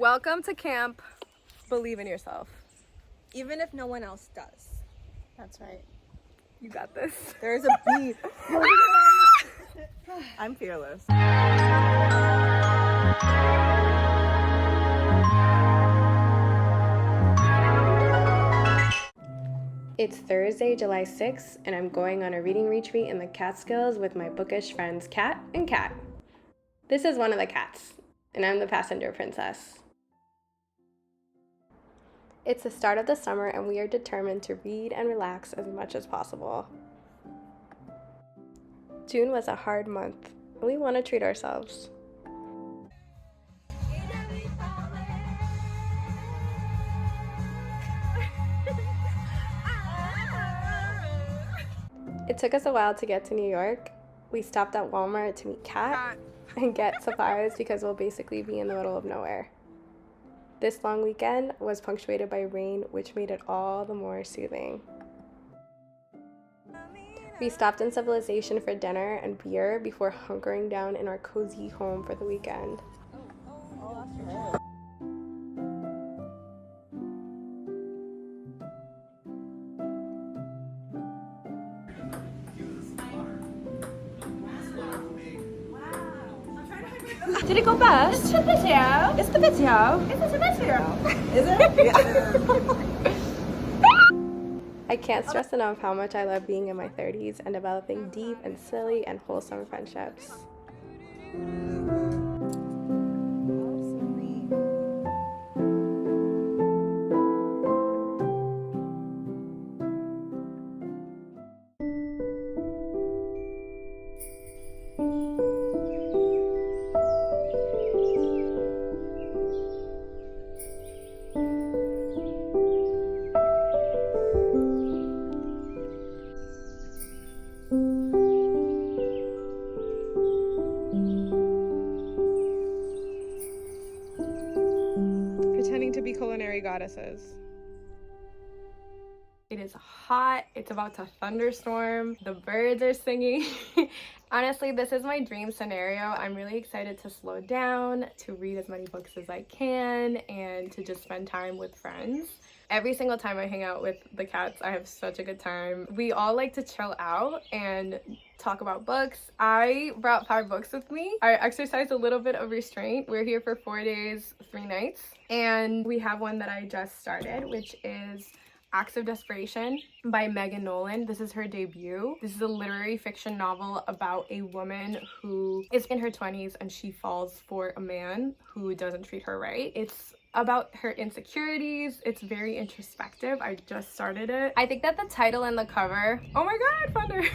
Welcome to camp. Believe in yourself. Even if no one else does. That's right. You got this. There's a beat. I'm fearless. It's Thursday, July 6th, and I'm going on a reading retreat in the Catskills with my bookish friends Kat and Kat. This is one of the cats, and I'm the passenger princess. It's the start of the summer, and we are determined to read and relax as much as possible. June was a hard month, and we want to treat ourselves. It took us a while to get to New York. We stopped at Walmart to meet Kat and get supplies because we'll basically be in the middle of nowhere. This long weekend was punctuated by rain, which made it all the more soothing. We stopped in Civilization for dinner and beer before hunkering down in our cozy home for the weekend. Did it go fast? It's the video. It's the video. It's the video. Is it? Yeah. I can't stress enough how much I love being in my 30s and developing deep and silly and wholesome friendships. Pretending to be culinary goddesses. It is hot. It's about to thunderstorm. The birds are singing. Honestly, this is my dream scenario. I'm really excited to slow down, to read as many books as I can, and to just spend time with friends. Every single time I hang out with the cats, I have such a good time. We all like to chill out and talk about books. I brought 5 books with me. I exercised a little bit of restraint. We're here for 4 days, 3 nights. And we have one that I just started, which is Acts of Desperation by Nolan. This is her debut. This is a literary fiction novel about a woman who is in her 20s and she falls for a man who doesn't treat her right. It's about her insecurities. It's very introspective. I just started it. I think that the title and the cover, oh my god, thunder.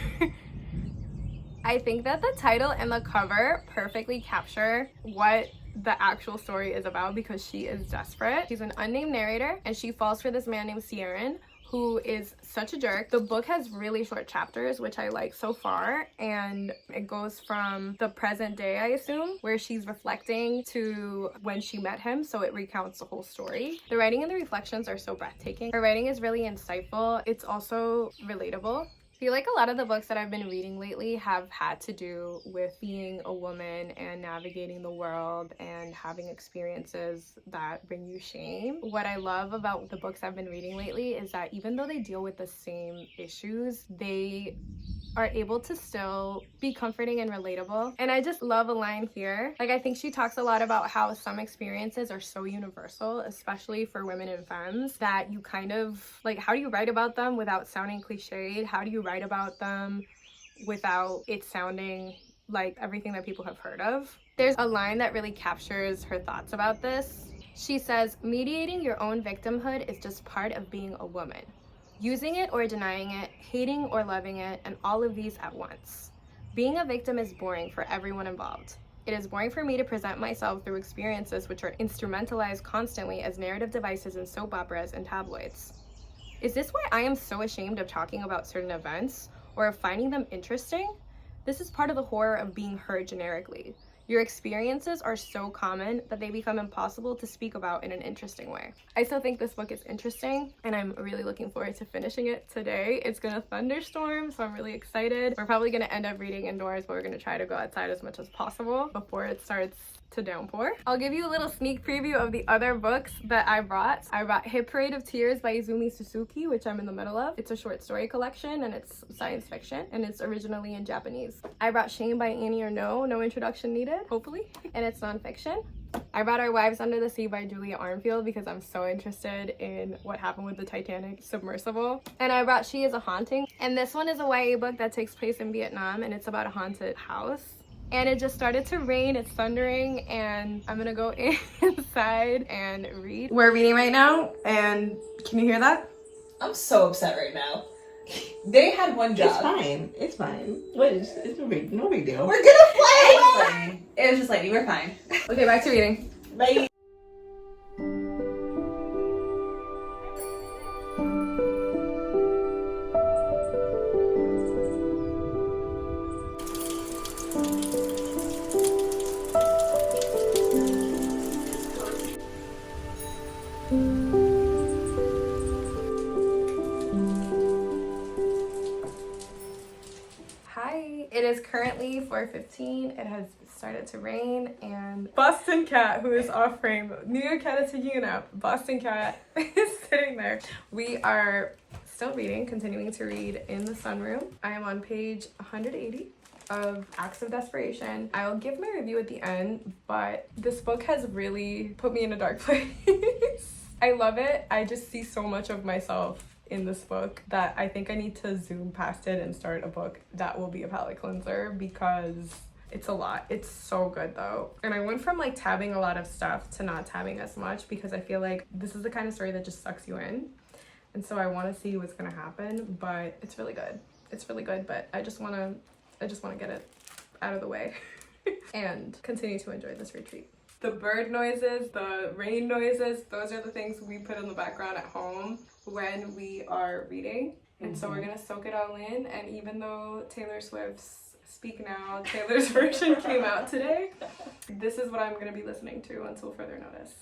I think that the title and the cover perfectly capture what the actual story is about because she is desperate. She's an unnamed narrator and she falls for this man named Ciaran, who is such a jerk. The book has really short chapters, which I like so far, and it goes from the present day, I assume, where she's reflecting to when she met him, so it recounts the whole story. The writing and the reflections are so breathtaking. Her writing is really insightful. It's also relatable. I feel like a lot of the books that I've been reading lately have had to do with being a woman and navigating the world and having experiences that bring you shame. What I love about the books I've been reading lately is that even though they deal with the same issues, they are able to still be comforting and relatable. And I just love a line here. Like, I think she talks a lot about how some experiences are so universal, especially for women and femmes, that you kind of, like, how do you write about them without sounding cliched? How do you write about them without it sounding like everything that people have heard of? There's a line that really captures her thoughts about this. She says, "Mediating your own victimhood is just part of being a woman. Using it or denying it, hating or loving it, and all of these at once. Being a victim is boring for everyone involved. It is boring for me to present myself through experiences which are instrumentalized constantly as narrative devices in soap operas and tabloids. Is this why I am so ashamed of talking about certain events or of finding them interesting? This is part of the horror of being heard generically. Your experiences are so common that they become impossible to speak about in an interesting way." I still think this book is interesting, and I'm really looking forward to finishing it today. It's gonna thunderstorm, so I'm really excited. We're probably gonna end up reading indoors, but we're gonna try to go outside as much as possible before it starts to downpour. I'll give you a little sneak preview of the other books that I brought. I brought Hit Parade of Tears by Izumi Suzuki, which I'm in the middle of. It's a short story collection and it's science fiction and it's originally in Japanese. I brought Shame by Annie or No introduction needed, hopefully, and it's nonfiction. I brought Our Wives Under the Sea by Julia Armfield because I'm so interested in what happened with the Titanic submersible. And I brought She Is a Haunting. And this one is a YA book that takes place in Vietnam and it's about a haunted house. And it just started to rain, it's thundering, and I'm gonna go inside and read. We're reading right now, and can you hear that? I'm so upset right now. They had one job. It's fine. It's fine. What is? It's no big deal. We're gonna play! It was just like, we're fine. Okay, back to reading. Bye. It is currently 4:15. It has started to rain, and Boston Cat, who is off frame, New York Cat is taking a nap. Boston Cat is sitting there. We are still reading, continuing to read in the sunroom. I am on page 180 of Acts of Desperation. I'll give my review at the end, but this book has really put me in a dark place. I love it. I just see so much of myself in this book that I think I need to zoom past it and start a book that will be a palate cleanser because it's a lot. It's so good though. And I went from like tabbing a lot of stuff to not tabbing as much because I feel like this is the kind of story that just sucks you in. And so I want to see what's gonna happen, but it's really good. It's really good, but I just wanna get it out of the way and continue to enjoy this retreat. The bird noises, the rain noises, those are the things we put in the background at home when we are reading. And so we're gonna soak it all in. And even though Taylor Swift's Speak Now, Taylor's version came out today, this is what I'm gonna be listening to until further notice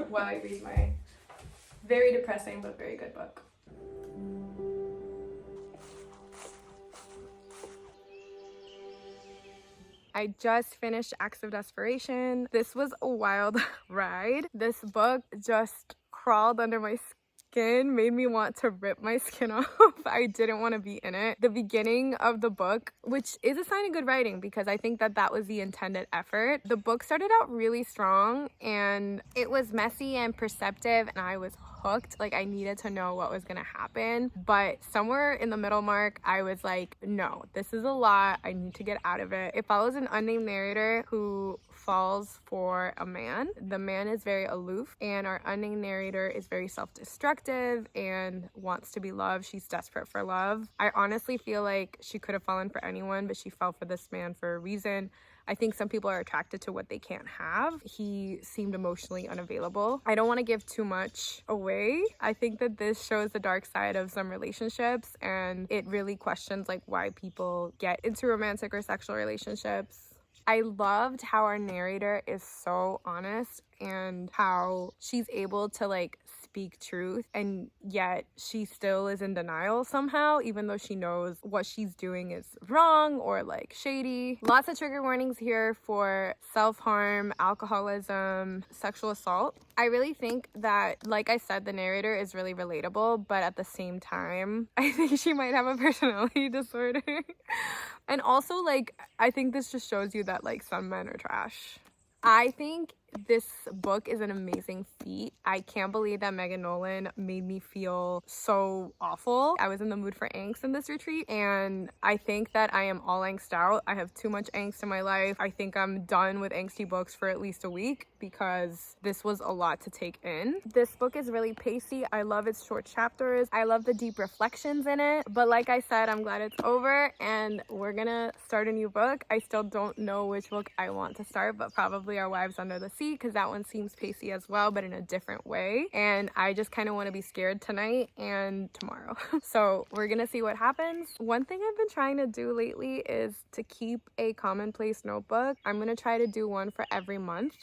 while I read my very depressing but very good book. I just finished Acts of Desperation. This was a wild ride. This book just crawled under my skin, made me want to rip my skin off. I didn't want to be in it. The beginning of the book, which is a sign of good writing because I think that was the intended effort. The book started out really strong and it was messy and perceptive and I was hooked. Like I needed to know what was gonna happen, but somewhere in the middle mark I was like, no, this is a lot. I need to get out of it. It follows an unnamed narrator who falls for a man. The man is very aloof and our unnamed narrator is very self-destructive and wants to be loved. She's desperate for love. I honestly feel like she could have fallen for anyone, but she fell for this man for a reason. I think some people are attracted to what they can't have. He seemed emotionally unavailable. I don't want to give too much away. I think that this shows the dark side of some relationships and it really questions like why people get into romantic or sexual relationships. I loved how our narrator is so honest and how she's able to like speak truth and yet she still is in denial somehow, even though she knows what she's doing is wrong or like shady. Lots of trigger warnings here for self-harm, alcoholism, sexual assault. I really think that, like I said, the narrator is really relatable, but at the same time, I think she might have a personality disorder. And also, like, I think this just shows you that, like, some men are trash. I think this book is an amazing feat. I can't believe that Nolan made me feel so awful. I was in the mood for angst in this retreat, and I think that I am all angst out. I have too much angst in my life. I think I'm done with angsty books for at least a week because this was a lot to take in. This book is really pacey. I love its short chapters. I love the deep reflections in it. But like I said, I'm glad it's over and we're gonna start a new book. I still don't know which book I want to start, but probably Our Wives Under the Sea, because that one seems pacey as well, but in a different way. And I just kind of want to be scared tonight and tomorrow. So we're gonna see what happens. One thing I've been trying to do lately is to keep a commonplace notebook. I'm gonna try to do one for every month.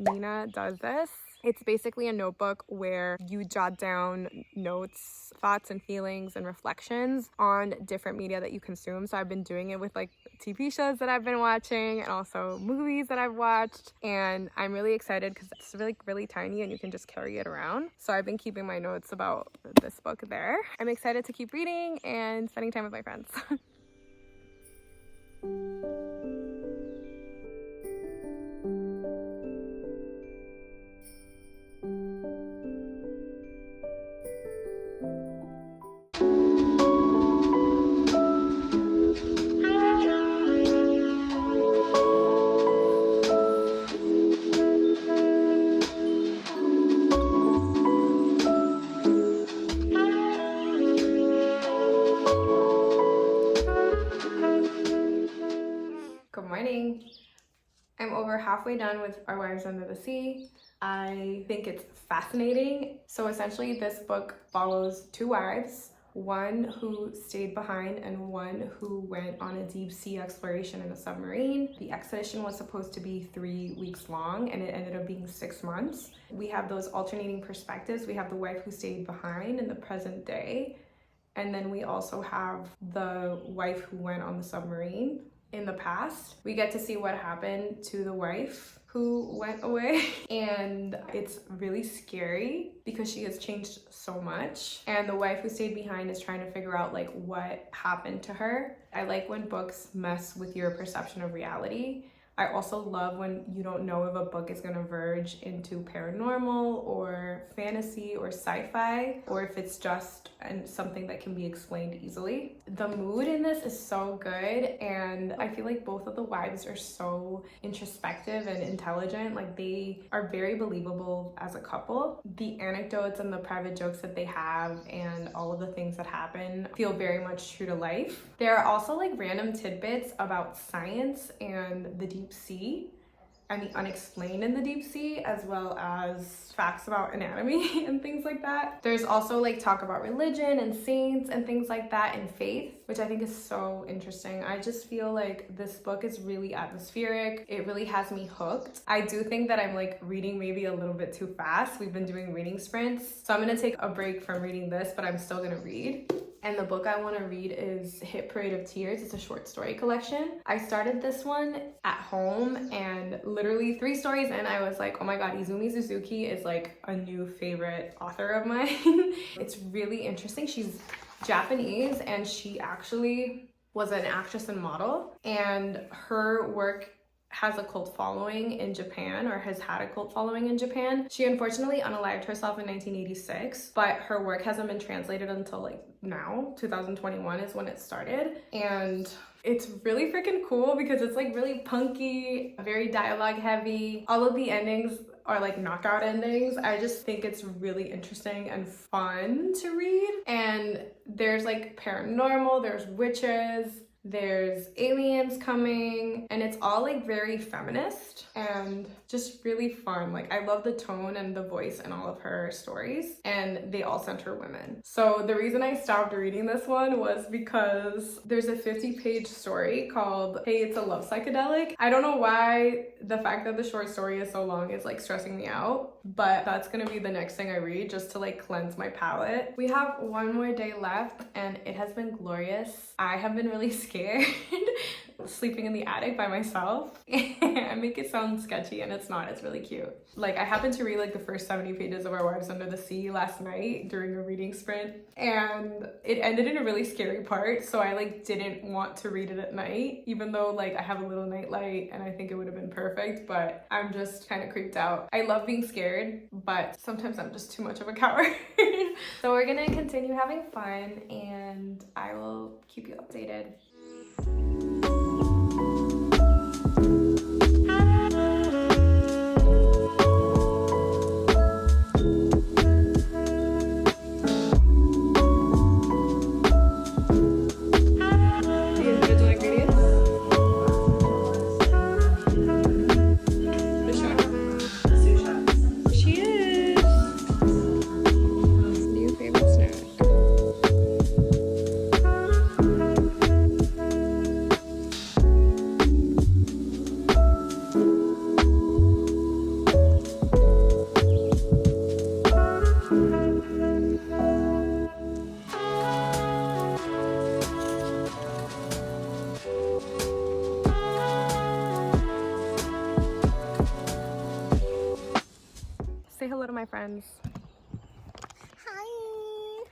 Nina does this. It's basically a notebook where you jot down notes, thoughts and feelings and reflections on different media that you consume. So I've been doing it with like TV shows that I've been watching and also movies that I've watched. And I'm really excited because it's really tiny and you can just carry it around. So I've been keeping my notes about this book there. I'm excited to keep reading and spending time with my friends. I'm over halfway done with Our Wives Under the Sea. I think it's fascinating. So essentially this book follows two wives, one who stayed behind and one who went on a deep sea exploration in a submarine. The expedition was supposed to be 3 weeks long and it ended up being 6 months. We have those alternating perspectives. We have the wife who stayed behind in the present day, and then we also have the wife who went on the submarine in the past. We get to see what happened to the wife who went away, and it's really scary because she has changed so much, and the wife who stayed behind is trying to figure out like what happened to her. I like when books mess with your perception of reality. I also love when you don't know if a book is gonna verge into paranormal or fantasy or sci-fi, or if it's just something that can be explained easily. The mood in this is so good, and I feel like both of the wives are so introspective and intelligent. Like, they are very believable as a couple. The anecdotes and the private jokes that they have and all of the things that happen feel very much true to life. There are also like random tidbits about science and the deep sea and the unexplained in the deep sea, as well as facts about anatomy and things like that. There's also like talk about religion and saints and things like that, and faith, which I think is so interesting. I just feel like this book is really atmospheric. It really has me hooked. I do think that I'm like reading maybe a little bit too fast. We've been doing reading sprints, so I'm gonna take a break from reading this, but I'm still gonna read. And the book I want to read is Hit Parade of Tears. It's a short story collection. I started this one at home, and literally 3 stories in, I was like, oh my god, Izumi Suzuki is like a new favorite author of mine. It's really interesting. She's Japanese, and she actually was an actress and model, and her work has a cult following in Japan, or has had a cult following in Japan. She unfortunately unalived herself in 1986, but her work hasn't been translated until like now. 2021 is when it started, and it's really freaking cool because it's like really punky, very dialogue heavy. All of the endings are like knockout endings. I just think it's really interesting and fun to read. And there's like paranormal, there's witches, there's aliens coming, and it's all like very feminist and just really fun. Like, I love the tone and the voice in all of her stories, and they all center women. So the reason I stopped reading this one was because there's a 50-page story called Hey, It's a Love Psychedelic. I don't know why the fact that the short story is so long is like stressing me out, but that's gonna be the next thing I read just to like cleanse my palate. We have one more day left, and it has been glorious. I have been really scared sleeping in the attic by myself. I make it sound sketchy, and it's not. It's really cute. Like, I happened to read like the first 70 pages of Our Wives Under the Sea last night during a reading sprint, and it ended in a really scary part, so I like didn't want to read it at night, even though like I have a little night light and I think it would have been perfect, but I'm just kind of creeped out. I love being scared, but sometimes I'm just too much of a coward. So we're gonna continue having fun, and I will keep you updated. friends. Hi.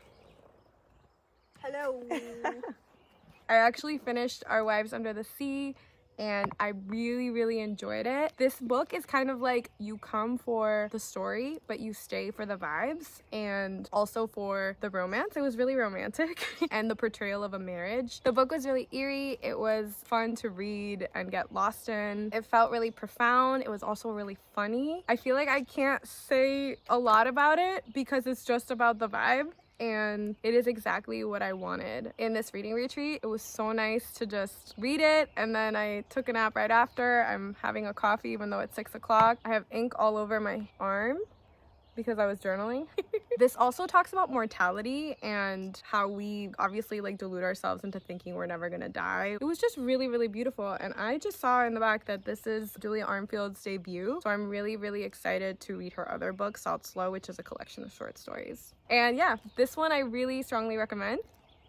Hello. I actually finished Our Wives Under the Sea and I really enjoyed it. This book is kind of like you come for the story, but you stay for the vibes and also for the romance. It was really romantic and the portrayal of a marriage. The book was really eerie. It was fun to read and get lost in. It felt really profound. It was also really funny. I feel like I can't say a lot about it because it's just about the vibe. And it is exactly what I wanted in this reading retreat. It was so nice to just read it, and then I took a nap right after. I'm having a coffee even though it's 6 o'clock. I have ink all over my arm because I was journaling. This also talks about mortality and how we obviously like delude ourselves into thinking we're never gonna die. It was just really beautiful, and I just saw in the back that this is Julia Armfield's debut, so I'm really excited to read her other book, Salt Slow, which is a collection of short stories. And yeah, this one I really strongly recommend.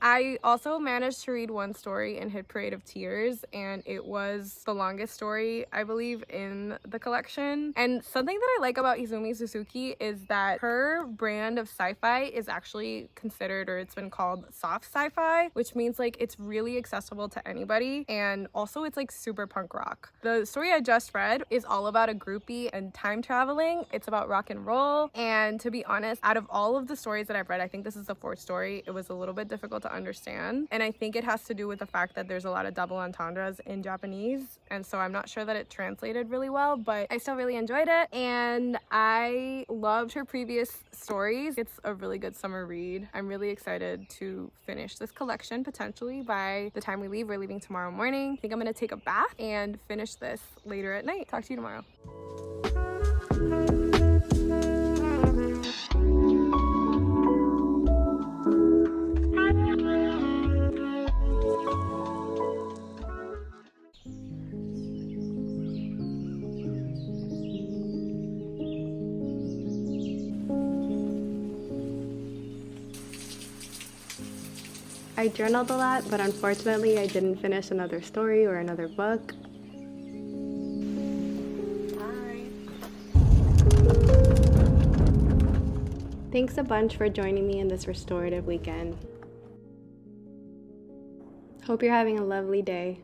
I also managed to read one story and hit Parade of Tears, and it was the longest story, I believe, in the collection. And something that I like about Izumi Suzuki is that her brand of sci-fi is actually considered, or it's been called soft sci-fi, which means like it's really accessible to anybody, and also it's like super punk rock. The story I just read is all about a groupie and time traveling. It's about rock and roll, and to be honest, out of all of the stories that I've read, I think this is the fourth story. It was a little bit difficult to understand, and I think it has to do with the fact that there's a lot of double entendres in Japanese, and so I'm not sure that it translated really well, but I still really enjoyed it, and I loved her previous stories. It's a really good summer read. I'm really excited to finish this collection potentially by the time we leave. We're leaving tomorrow morning. I think I'm gonna take a bath and finish this later at night. Talk to you tomorrow. I journaled a lot, but unfortunately I didn't finish another story or another book. Hi. Thanks a bunch for joining me in this restorative weekend. Hope you're having a lovely day.